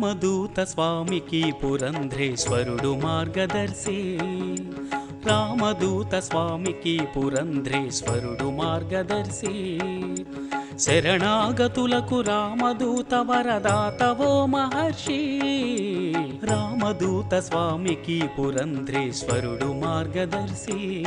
రామదూత స్వామికి పురంధ్రేశ్వరుడు మార్గదర్శి. రామదూత స్వామికి పురంధ్రేశ్వరుడు మార్గదర్శి. శరణాగతులకు రామదూత వరదాతవో మహర్షి. రామదూత స్వామికి పురంధ్రేశ్వరుడు మార్గదర్శి.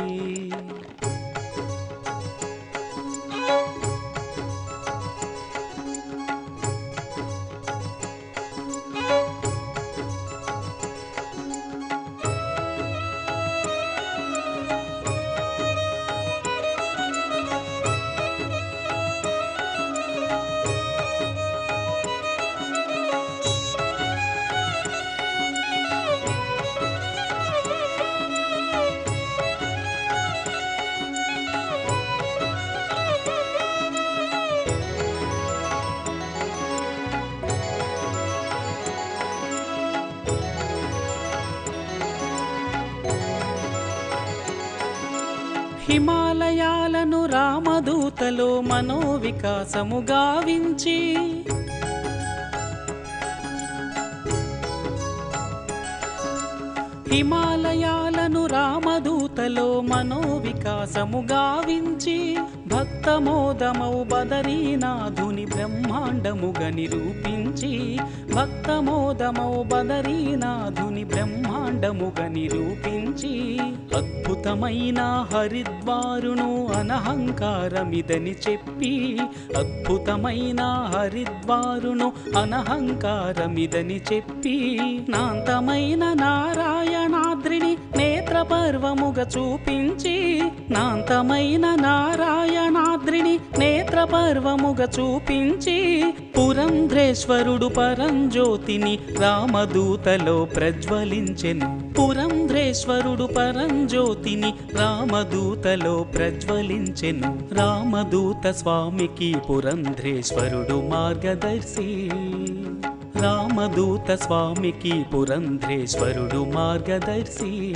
హిమాలయాలను రామదూతలో మనోవికాసము గావించి, హిమాలయాలను రామదూతలో మనోవికాసము గావించి, భక్తమోదమౌ బదరీనాథుని బ్రహ్మాండముగా నిరూపించి, భక్తమోదమౌ బదరీనాథుని బ్రహ్మాండముగా నిరూపించి, అద్భుతమైన హరిద్వారును అనహంకారమిదని చెప్పి, అద్భుతమైన హరిద్వారును అనహంకారమిదని చెప్పి, నాంతమైన నారాయణాద్రిని నేత్రపర్వముగా చూపించి, నాంతమైన నారాయణాద్రిని నేత్రపర్వముగా చూపించి, పురంధ్రేశ్వరుడు పరంజ్యోతిని రామదూతలో ప్రజ్వలించెను. పురంధ్రేశ్వరుడు పరంజ్యోతిని రామదూతలో ప్రజ్వలించెను. రామదూత స్వామికి పురంధ్రేశ్వరుడు మార్గదర్శి. రామదూత స్వామికి పురంధ్రేశ్వరుడు మార్గదర్శి.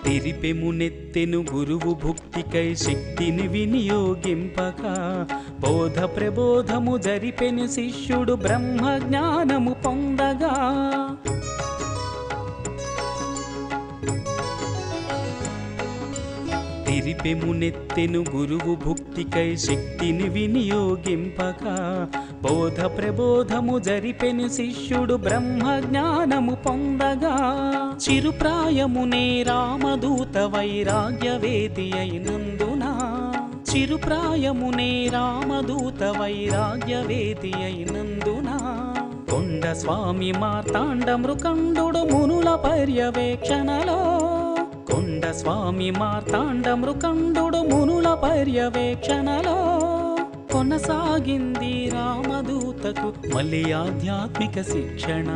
తిరిపెమునెత్తెను గురువు భుక్తికై శక్తిని వినియోగింపగా, బోధ ప్రబోధము జరిపెను శిష్యుడు బ్రహ్మజ్ఞానము పొందగా. తిరిపెమునెత్తెను గురువు భుక్తికై శక్తిని వినియోగింపగా, బోధ ప్రబోధము జరిపెను శిష్యుడు బ్రహ్మజ్ఞానము పొందగా. చిరుప్రాయమునే రామదూత వైరాగ్యవేది అయినందున, చిరుప్రాయమునే రామదూత వైరాగ్యవేది అయినందున, కొండ స్వామి మార్తాండ మృకండుడు మునుల పర్యవేక్షణలో, కొండ స్వామి మార్తాండ మృకండుడు మునుల పర్యవేక్షణలో, కొనసాగింది రామదూతకు మళ్ళీ ఆధ్యాత్మిక శిక్షణ.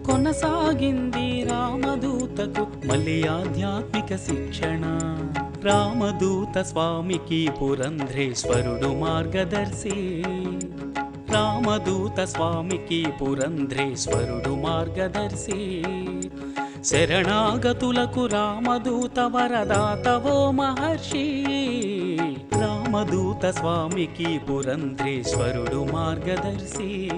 కొనసాగింది రామదూతకు మళ్ళీ ఆధ్యాత్మిక శిక్షణ. రామదూత స్వామికి పురంధ్రేశ్వరుడు మార్గదర్శి. రామదూత స్వామికి పురంధ్రేశ్వరుడు మార్గదర్శి. శరణాగతులకు రామదూత వరదాతవో మహర్షి. రామదూత స్వామికి పురంధ్రేశ్వరుడు మార్గదర్శి.